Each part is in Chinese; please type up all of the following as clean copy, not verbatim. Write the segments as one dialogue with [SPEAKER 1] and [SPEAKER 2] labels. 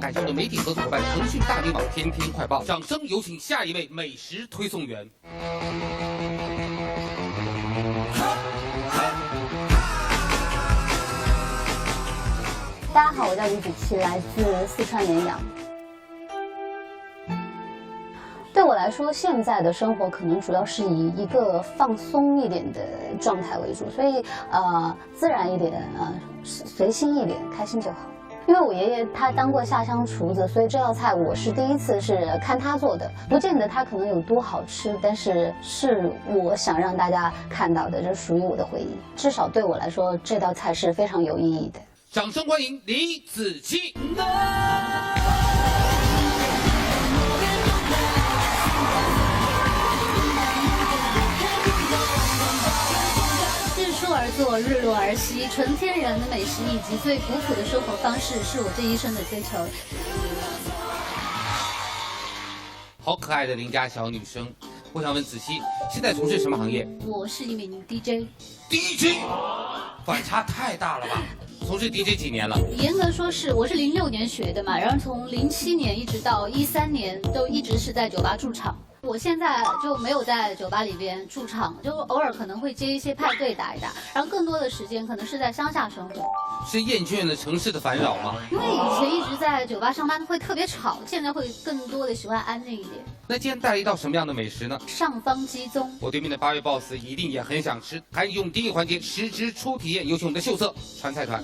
[SPEAKER 1] 感受的媒体合作伙伴腾讯大明网天天快报。掌声有请下一位美食推送员。
[SPEAKER 2] 大家好，我叫李子柒，来自四川绵阳。对我来说，现在的生活可能主要是以一个放松一点的状态为主，所以自然一点，随心一点，开心就好。因为我爷爷他当过下乡厨子，所以这道菜我是第一次是看他做的，不见得他可能有多好吃，但是是我想让大家看到的，这属于我的回忆。至少对我来说，这道菜是非常有意义的。
[SPEAKER 1] 掌声欢迎李子柒。
[SPEAKER 3] 日出而作，日落而息，纯天然的美食以及最古朴的生活方式，是我这一生的追求。
[SPEAKER 1] 好可爱的邻家小女生，我想问子柒，现在从事什么行业？
[SPEAKER 3] 我是一名 DJ，
[SPEAKER 1] 反差太大了吧？从事 DJ 几年了？
[SPEAKER 3] 严格说是，我是06年学的嘛，然后从07年一直到13年，都一直是在酒吧驻场。我现在就没有在酒吧里边驻场，就偶尔可能会接一些派对打一打，然后更多的时间可能是在乡下生活。
[SPEAKER 1] 是厌倦了城市的烦扰吗？
[SPEAKER 3] 因为以前一直在酒吧上班会特别吵，现在会更多的喜欢安静一点。
[SPEAKER 1] 那今天带了一道什么样的美食呢？
[SPEAKER 3] 上方鸡枞。
[SPEAKER 1] 我对面的8位 boss 一定也很想吃，赶紧用第一个环节实质初体验，有请我们的秀色川菜团。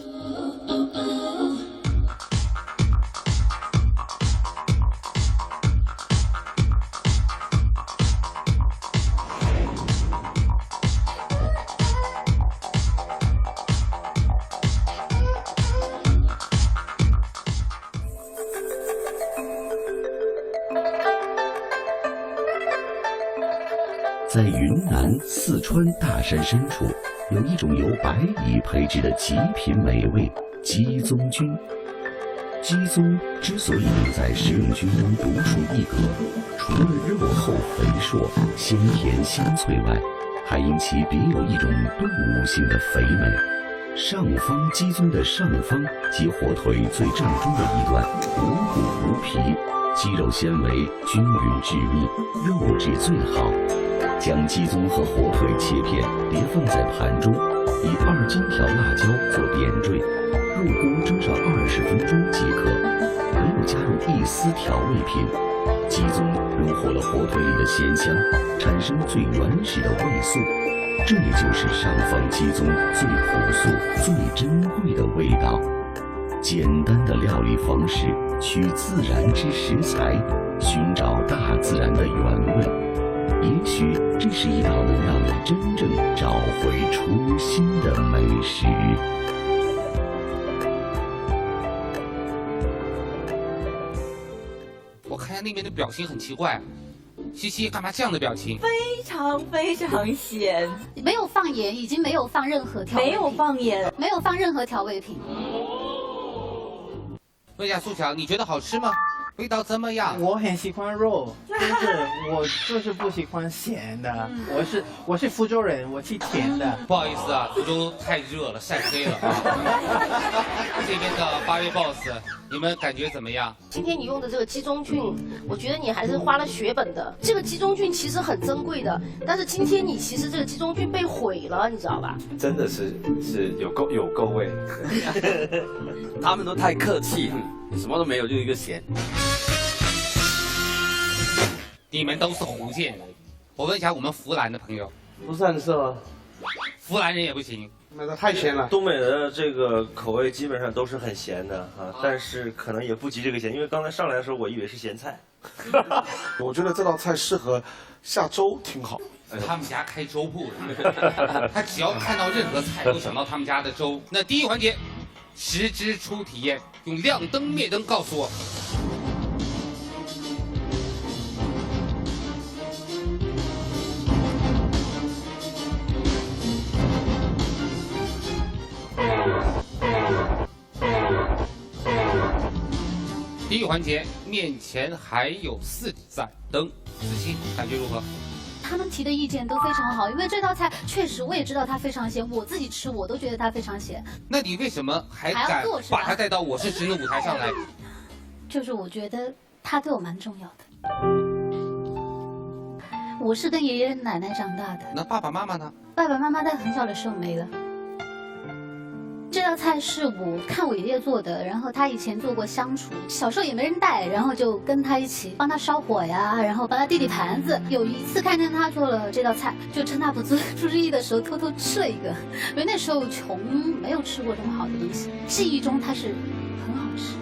[SPEAKER 4] 在云南、四川大山深处，有一种由白蚁培植的极品美味——鸡枞菌。鸡枞之所以能在食用菌中独树一格，除了肉厚肥硕、鲜甜香脆外，还因其别有一种动物性的肥美。上方鸡枞的上方及火腿最正中的一段，无骨无皮，肌肉纤维均匀致密，肉质最好。将鸡枞和火腿切片叠放在盘中，以2金条辣椒做点缀，入锅蒸上20分钟即可。没有加入一丝调味品，鸡枞融合了火腿里的鲜香，产生最原始的味素。这也就是上方鸡枞最朴素、最珍贵的味道。简单的料理方式，取自然之食材，寻找大自然的原味。也许这是一道能让你真正找回初心的美食。
[SPEAKER 1] 我看一下那边的表情很奇怪，西西干嘛这样的表情？
[SPEAKER 5] 非常咸，
[SPEAKER 3] 没有放盐，已经没有放任何调味品，
[SPEAKER 5] 没有放盐，
[SPEAKER 3] 没有放任何调味品。
[SPEAKER 1] 问一下苏强，你觉得好吃吗？味道怎么样？
[SPEAKER 6] 我很喜欢肉，就是我就是不喜欢咸的。我是福州人，我吃甜的。
[SPEAKER 1] 不好意思啊，福州太热了，晒黑了啊。这边的8位 boss， 你们感觉怎么样？
[SPEAKER 7] 今天你用的这个鸡枞菌，我觉得你还是花了血本的。这个鸡枞菌其实很珍贵的，但是今天你其实这个鸡枞菌被毁了，你知道吧？
[SPEAKER 8] 真的是有够味，他们都太客气，什么都没有，就一个咸。
[SPEAKER 1] 你们都是福建人，我问一下我们湖南的朋友，
[SPEAKER 9] 不是很适合，
[SPEAKER 1] 湖南人也不行。
[SPEAKER 9] 那个太咸了。
[SPEAKER 8] 东北的这个口味基本上都是很咸的啊，但是可能也不及这个咸，因为刚才上来的时候我以为是咸菜。
[SPEAKER 9] 我觉得这道菜适合下粥，挺好。
[SPEAKER 1] 他们家开粥铺的，他只要看到任何菜都想到他们家的粥。那第一环节，实质初体验，用亮灯灭灯告诉我。第一环节，面前还有4盏灯，子柒感觉如何？
[SPEAKER 3] 他们提的意见都非常好，因为这道菜确实我也知道它非常咸，我自己吃我都觉得它非常咸。
[SPEAKER 1] 那你为什么还敢把它带到《我是职能》舞台上来？
[SPEAKER 3] 就是我觉得他对我蛮重要的。我是跟爷爷奶奶长大的，
[SPEAKER 1] 那爸爸妈妈呢？
[SPEAKER 3] 爸爸妈妈在很小的时候没了。这道菜是我看我爷爷做的，然后他以前做过香厨，小时候也没人带，然后就跟他一起帮他烧火呀，然后帮他递递盘子。有一次看见他做了这道菜，就趁他不注意的时候偷偷吃了一个，因为那时候穷，没有吃过这么好的东西。记忆中它是很好吃。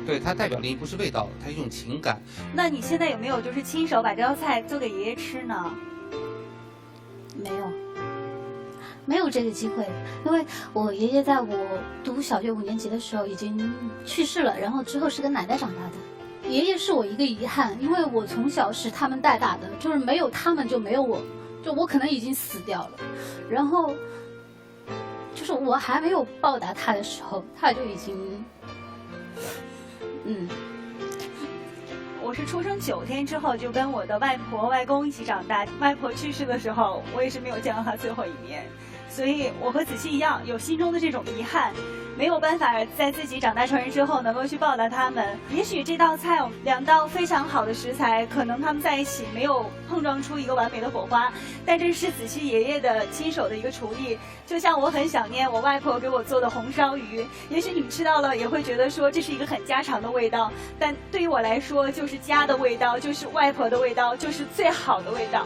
[SPEAKER 1] 对，它代表的不是味道，它是一种情感。
[SPEAKER 5] 那你现在有没有就是亲手把这道菜做给爷爷吃呢？
[SPEAKER 3] 没有这个机会，因为我爷爷在我读小学5年级的时候已经去世了，然后之后是跟奶奶长大的。爷爷是我一个遗憾，因为我从小是他们带大的，就是没有他们就没有我，就我可能已经死掉了。然后，就是我还没有报答他的时候，他就已经，
[SPEAKER 5] 我是出生9天之后就跟我的外婆、外公一起长大。外婆去世的时候，我也是没有见到她最后一面，所以我和子期一样，有心中的这种遗憾，没有办法在自己长大成人之后能够去报答他们。也许这道菜2道非常好的食材，可能他们在一起没有碰撞出一个完美的火花，但这是子期爷爷的亲手的一个厨艺。就像我很想念我外婆给我做的红烧鱼，也许你们吃到了也会觉得说这是一个很家常的味道，但对于我来说就是家的味道，就是外婆的味道，就是最好的味道。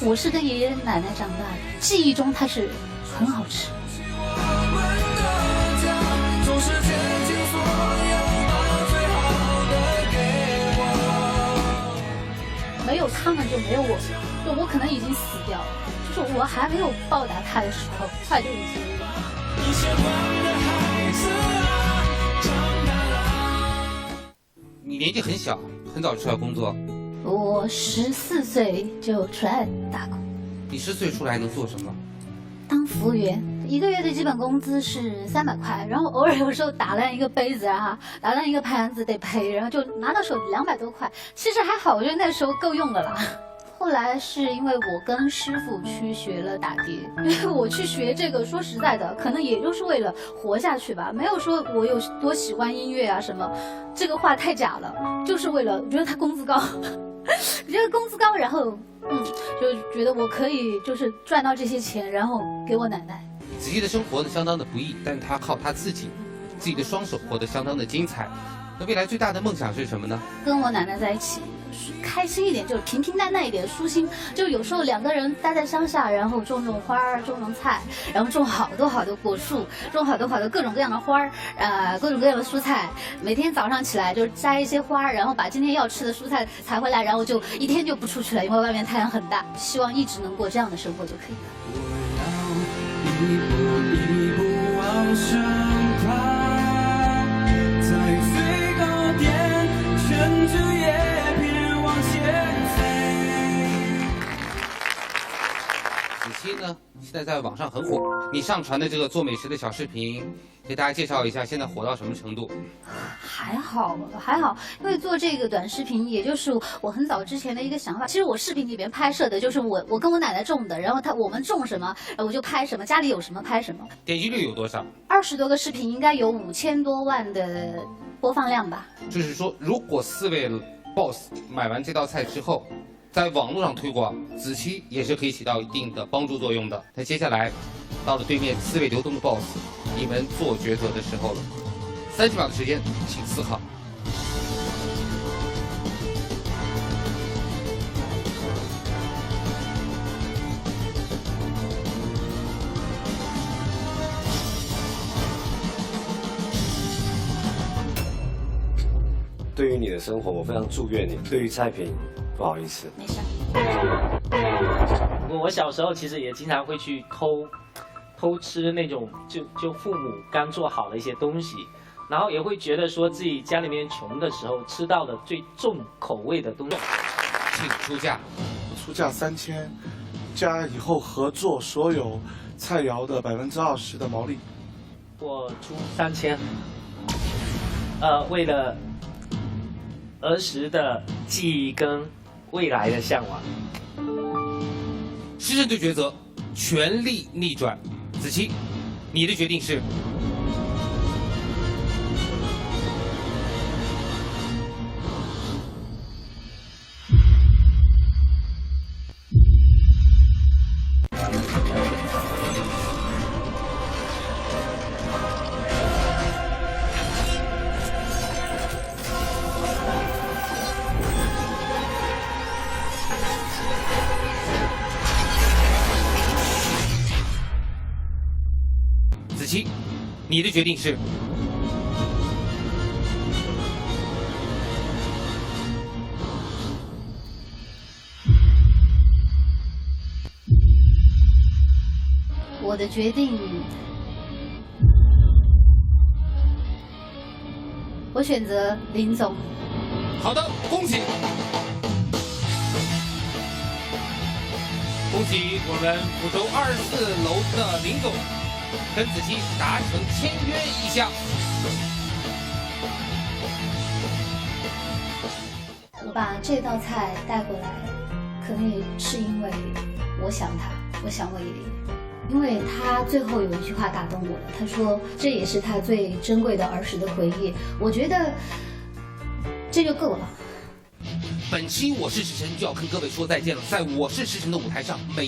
[SPEAKER 3] 我是跟爷爷奶奶长大的，记忆中它是很好吃。没有他们就没有我，就我可能已经死掉了，就是我还没有报答他的时候，他就已经。
[SPEAKER 1] 你年纪很小，很早就出来工作。
[SPEAKER 3] 我14岁就出来打工。
[SPEAKER 1] 你10岁出来能做什么？
[SPEAKER 3] 当服务员，1个月的基本工资是300块，然后偶尔有时候打烂一个杯子啊，打烂一个盘子得赔，然后就拿到手200多块，其实还好，我觉得那时候够用的啦。后来是因为我跟师傅去学了打碟，因为我去学这个，说实在的，可能也就是为了活下去吧，没有说我有多喜欢音乐啊什么，这个话太假了，就是为了我觉得他工资高，我觉得工资高，然后就觉得我可以就是赚到这些钱，然后给我奶奶。
[SPEAKER 1] 子期的生活呢相当的不易，但是他靠他自己的双手活得相当的精彩。那未来最大的梦想是什么呢？跟
[SPEAKER 3] 我奶奶在一起，开心一点，就是平平淡淡一点，舒心。就有时候2个人待在乡下，然后种种花，种种菜，然后种好多好多果树，种好多好多各种各样的花各种各样的蔬菜。每天早上起来就是摘一些花，然后把今天要吃的蔬菜采回来，然后就一天就不出去了，因为外面太阳很大。希望一直能过这样的生活就可以了。我要一步一步往上爬。子期呢，现在在网上很火。你上传的这个做美食的小视频，给大家介绍一下，现在火到什么程度？还好，因为做这个短视频，也就是我很早之前的一个想法。其实我视频里边拍摄的就是我跟我奶奶种的，然后我们种什么，我就拍什么，家里有什么拍什么。点击率有多少？20多个视频，应该有5000多万的播放量吧。就是说，如果4位 boss 买完这道菜之后，在网络上推广，子期也是可以起到一定的帮助作用的。那接下来，到了对面4位流动的 boss， 你们做抉择的时候了。30秒的时间，请思考。
[SPEAKER 10] 对于你的生活，我非常祝愿你。对于菜品，不好意思，
[SPEAKER 3] 没事。
[SPEAKER 11] 我小时候其实也经常会去偷吃那种就父母刚做好的一些东西，然后也会觉得说自己家里面穷的时候吃到的最重口味的东西。请出价，
[SPEAKER 9] 出价3000，加以后合作所有菜肴的20%的毛利。
[SPEAKER 11] 我出3000，为了儿时的记忆跟未来的向往。
[SPEAKER 1] 师承对抉择，全力逆转。子期，你的决定是？子期，你的决定是？
[SPEAKER 3] 我的决定，我选择林总。
[SPEAKER 1] 好的，恭喜！恭喜我们福州24楼的林总跟子期达成签约意向。
[SPEAKER 3] 我把这道菜带回来，可能也是因为我想他，我想魏丽，因为他最后有一句话打动我了，他说这也是他最珍贵的儿时的回忆。我觉得这就够了。
[SPEAKER 1] 本期《我是食神》就要跟各位说再见了，在《我是食神》的舞台上，每一